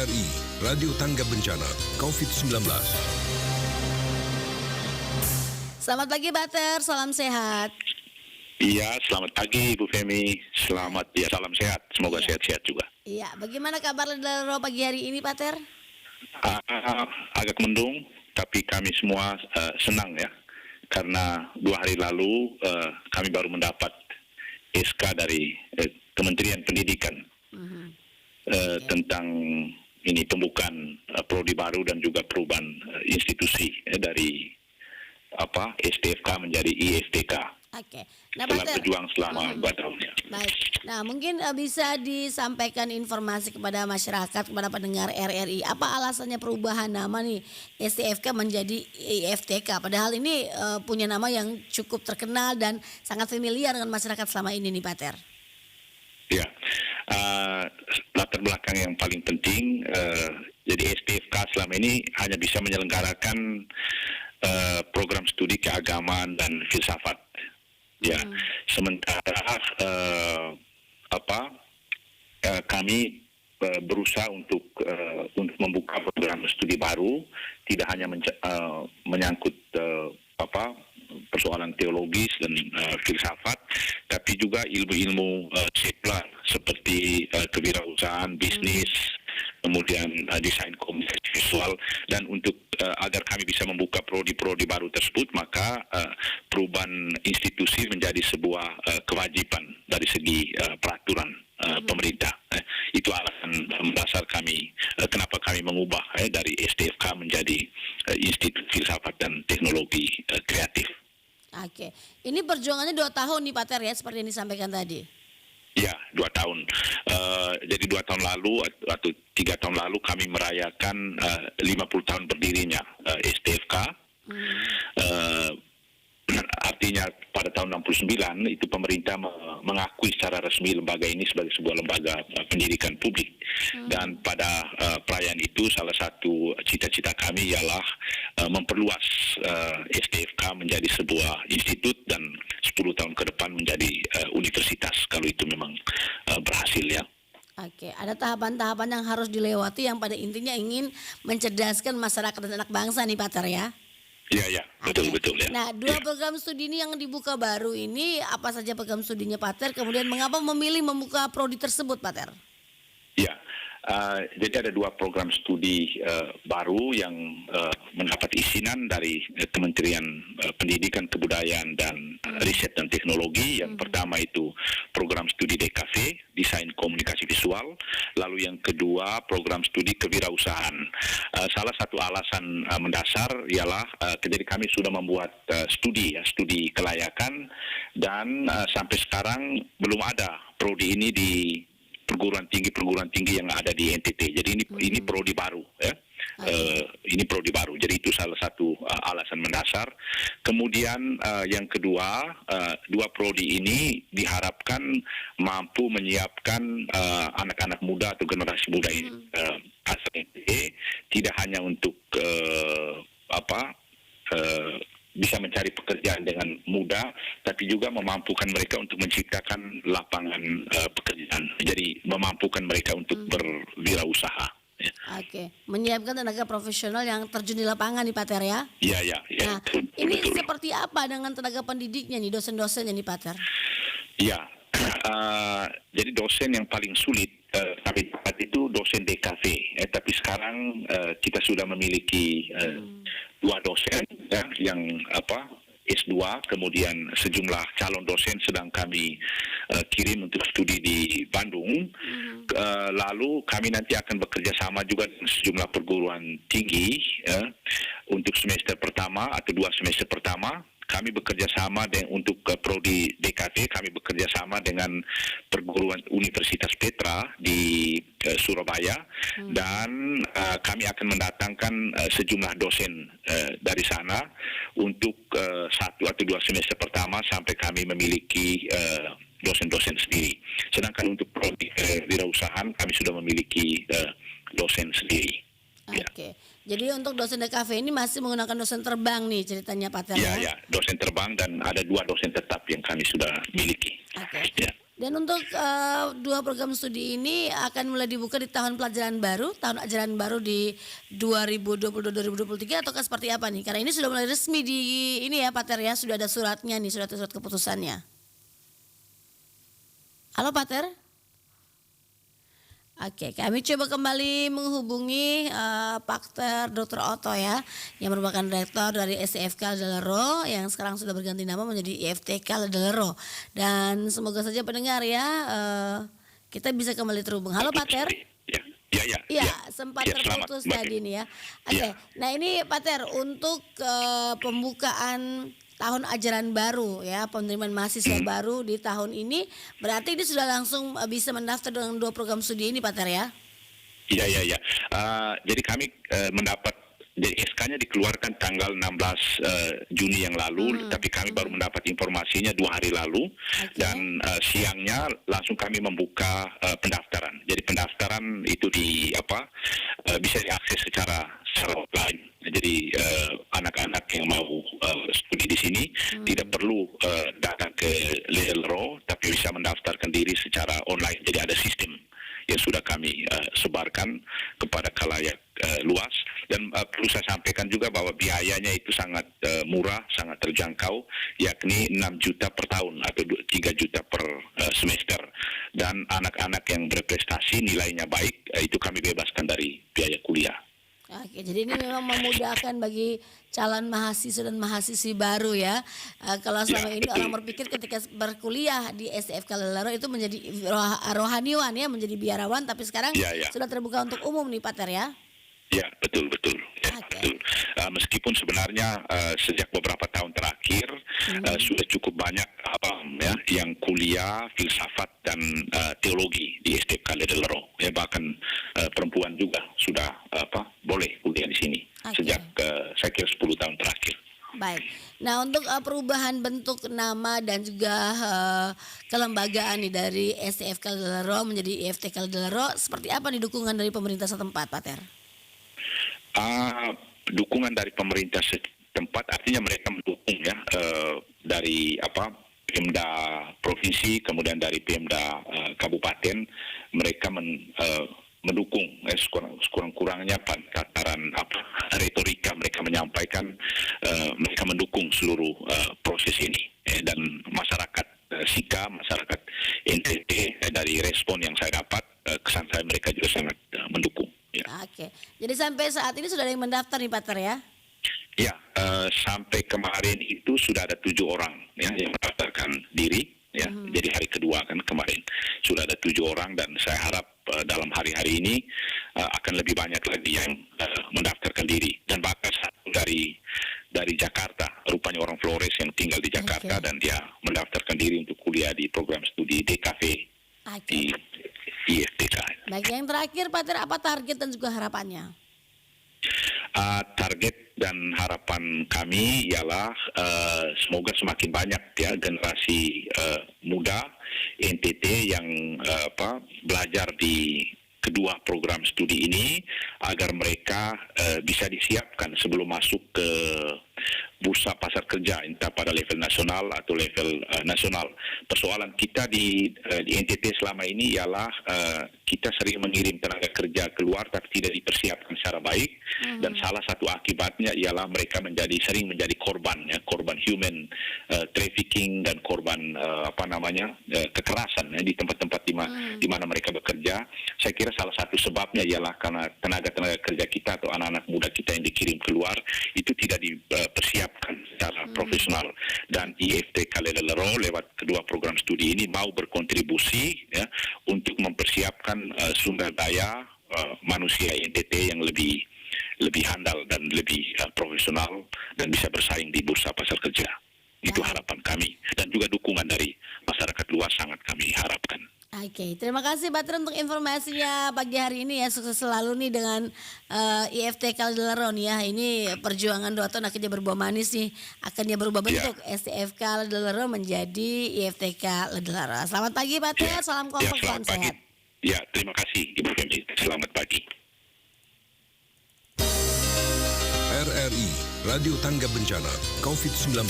RRI, Radio Tangga Bencana COVID-19. Selamat pagi Pater, salam sehat. Iya, selamat pagi Bu Femi. Selamat ya, salam sehat. Semoga sehat-sehat juga. Iya, bagaimana kabar Ledaro pagi hari ini Pater? Agak mendung, tapi kami semua senang ya. Karena 2 hari lalu kami baru mendapat SK dari Kementerian Pendidikan tentang ini pembukaan prodi baru dan juga perubahan institusi dari STFK menjadi IFTK. Oke. Nah, Telah Pater, berjuang selama 2 tahun. baik. Nah, mungkin bisa disampaikan informasi kepada masyarakat, kepada pendengar RRI. Apa alasannya perubahan nama nih STFK menjadi IFTK? Padahal ini punya nama yang cukup terkenal dan sangat familiar dengan masyarakat selama ini nih, Pater. Ya, latar belakang yang paling penting, jadi STFK selama ini hanya bisa menyelenggarakan program studi keagamaan dan filsafat. Ya, sementara kami berusaha untuk membuka program studi baru, tidak hanya menyangkut persoalan teologis dan filsafat, tapi juga ilmu-ilmu sekular seperti kewirausahaan, bisnis, kemudian desain komunikasi visual, dan untuk agar kami bisa membuka prodi-prodi baru tersebut, maka perubahan institusi menjadi sebuah kewajiban dari segi peraturan pemerintah. Itu alasan mendasar kami kenapa kami mengubah dari STFK menjadi Institut Filsafat dan Teknologi Kreatif. Oke. Ini perjuangannya 2 tahun nih Pater ya, seperti yang disampaikan tadi. Ya, 2 tahun. Jadi 2 tahun lalu atau 3 tahun lalu kami merayakan 50 tahun berdirinya STFK. Artinya pada tahun 69 itu pemerintah mengakui secara resmi lembaga ini sebagai sebuah lembaga pendidikan publik. Dan pada perayaan itu salah satu cita-cita kami ialah memperluas STFK menjadi sebuah institut dan 10 tahun ke depan menjadi universitas kalau itu memang berhasil ya. Oke, ada tahapan-tahapan yang harus dilewati yang pada intinya ingin mencerdaskan masyarakat dan anak bangsa nih Pater ya. Iya, betul ya. Nah, 2 program studi ini yang dibuka baru ini, apa saja program studinya Pater? Kemudian mengapa memilih membuka prodi tersebut Pater? Ya, jadi ada 2 program studi baru yang mendapat isinan dari Kementerian Pendidikan, Kebudayaan, dan Riset dan Teknologi. Yang pertama itu program studi DKV, Desain Komunikasi Visual. Lalu yang kedua program studi kewirausahaan. Salah satu alasan mendasar ialah jadi kami sudah membuat studi kelayakan, dan sampai sekarang belum ada prodi ini di perguruan tinggi yang ada di NTT. Jadi ini prodi baru ya. Ini prodi baru. Jadi itu salah satu alasan mendasar. Kemudian yang kedua, 2 prodi ini diharapkan mampu menyiapkan anak-anak muda atau generasi muda ini asal NTT, tidak hanya untuk bisa mencari pekerjaan dengan mudah, tapi juga memampukan mereka untuk menciptakan lapangan pekerjaan. Jadi memampukan mereka untuk berwirausaha. Ya. Oke, menyiapkan tenaga profesional yang terjun di lapangan nih Pater ya? Iya. Nah, ini seperti apa dengan tenaga pendidiknya nih, dosen-dosennya nih Pater? Iya, jadi dosen yang paling sulit kami dapat itu dosen DKV. Tapi sekarang kita sudah memiliki 2 dosen yang S2, kemudian sejumlah calon dosen sedang kami kirim untuk studi di Bandung. Lalu kami nanti akan bekerja sama juga dengan sejumlah perguruan tinggi untuk semester pertama atau 2 semester pertama. Kami bekerja sama untuk prodi DKV, kami bekerja sama dengan perguruan Universitas Petra di Surabaya, dan kami akan mendatangkan sejumlah dosen dari sana untuk 1 atau 2 semester pertama sampai kami memiliki dosen-dosen sendiri. Sedangkan untuk prodi wirausahaan kami sudah memiliki dosen sendiri. Oke. Jadi untuk dosen DKV ini masih menggunakan dosen terbang nih ceritanya Pater ya? Ya, dosen terbang, dan ada 2 dosen tetap yang kami sudah miliki. Oke. Ya. Dan untuk dua program studi ini akan mulai dibuka di tahun pelajaran baru, tahun ajaran baru di 2022-2023 ataukah seperti apa nih? Karena ini sudah mulai resmi di ini ya Pak Ter ya, sudah ada suratnya nih, sudah ada surat keputusannya. Halo Pak Ter? Oke, kami coba kembali menghubungi Pak Ter Dr. Otto ya, yang merupakan direktur dari STFK Ledelero yang sekarang sudah berganti nama menjadi IFTK Ledelero. Dan semoga saja pendengar ya, kita bisa kembali terhubung. Halo Pak Ter. Iya, sempat terputus tadi nih ya. Oke, nah ini Pak Ter untuk pembukaan tahun ajaran baru ya, penerimaan mahasiswa baru di tahun ini, berarti ini sudah langsung bisa mendaftar dengan dua program studi ini Pak Ter ya? Iya. Jadi kami mendapat, jadi SK-nya dikeluarkan tanggal 16 Juni yang lalu, tapi kami baru mendapat informasinya 2 hari lalu, dan siangnya langsung kami membuka pendaftaran. Jadi pendaftaran itu bisa diakses secara offline. Jadi anak-anak yang mau studi di sini tidak perlu datang ke Ledelero, tapi bisa mendaftarkan diri secara online. Jadi ada sistem yang sudah kami sebarkan kepada khalayak luas, dan perlu saya sampaikan juga bahwa biayanya itu sangat murah, sangat terjangkau, yakni 6 juta per tahun atau 3 juta per semester, dan anak-anak yang berprestasi nilainya baik itu kami bebaskan dari biaya kuliah. Oke, jadi ini memang memudahkan bagi calon mahasiswa dan mahasiswi baru ya. Kalau selama ini orang berpikir ketika berkuliah di STFK Ledelero itu menjadi rohaniwan ya, menjadi biarawan, tapi sekarang sudah terbuka untuk umum nih Pak Ter ya. Ya, betul. Betul. Meskipun sebenarnya sejak beberapa tahun terakhir sudah cukup banyak yang kuliah filsafat dan teologi di STFK Ledelero. Ya, bahkan perempuan juga sudah boleh kuliah di sini sejak saya kira 10 tahun terakhir. Baik. Nah, untuk perubahan bentuk nama dan juga kelembagaan nih dari STFK Ledelero menjadi IFTK Ledelero, seperti apa nih dukungan dari pemerintah setempat Pak Ter? Dukungan dari pemerintah setempat artinya mereka mendukung ya, dari Pemda provinsi, kemudian dari Pemda kabupaten, mereka mendukung sekurang-kurangnya tataran retorika mereka menyampaikan, mereka mendukung seluruh proses ini, dan masyarakat Sika, masyarakat NTT, dari respon yang saya dapat, kesan saya mereka juga sangat mendukung. Ya. Oke, jadi sampai saat ini sudah ada yang mendaftar nih Pak Ter ya? Ya, sampai kemarin itu sudah ada 7 orang ya yang mendaftarkan diri. Ya, jadi hari kedua kan kemarin sudah ada 7 orang, dan saya harap dalam hari-hari ini akan lebih banyak lagi yang mendaftarkan diri. Dan bahkan satu dari Jakarta, rupanya orang Flores yang tinggal di Jakarta, dan dia mendaftarkan diri untuk kuliah di program studi DKV di IFTK. Baik, yang terakhir Pak Ter, apa target dan juga harapannya? Target dan harapan kami ialah semoga semakin banyak ya generasi muda NTT yang belajar di kedua program studi ini, agar mereka bisa disiapkan sebelum masuk ke bursa pasar kerja, entah pada level nasional atau level nasional. Persoalan kita di NTT selama ini ialah kita sering mengirim tenaga kerja keluar tapi tidak dipersiapkan secara baik, dan salah satu akibatnya ialah mereka sering menjadi korban human trafficking dan korban kekerasan ya, di tempat-tempat di mana mereka bekerja. Saya kira salah satu sebabnya ialah karena tenaga kerja kita atau anak-anak muda kita yang dikirim keluar itu tidak dipersiapkan secara profesional, dan IFTK Ledelero lewat kedua program studi ini mau berkontribusi ya untuk mempersiapkan sumber daya manusia NTT yang lebih handal dan lebih profesional dan bisa bersaing di bursa pasar kerja. Itu harapan kami, dan juga dukungan dari masyarakat luas sangat kami harapkan. Oke, terima kasih Pak Ter untuk informasinya pagi hari ini ya. Sukses selalu nih dengan IFTK Ledelero nih ya. Ini perjuangan 2 tahun akhirnya berbuah manis nih. Akhirnya berubah bentuk STFK Ledelero menjadi IFTK Ledelero. Selamat pagi Pak Ter, salam kompak, salam sehat. Ya, terima kasih Ibu Femi. Selamat pagi. RRI Radio Tangga Bencana COVID-19.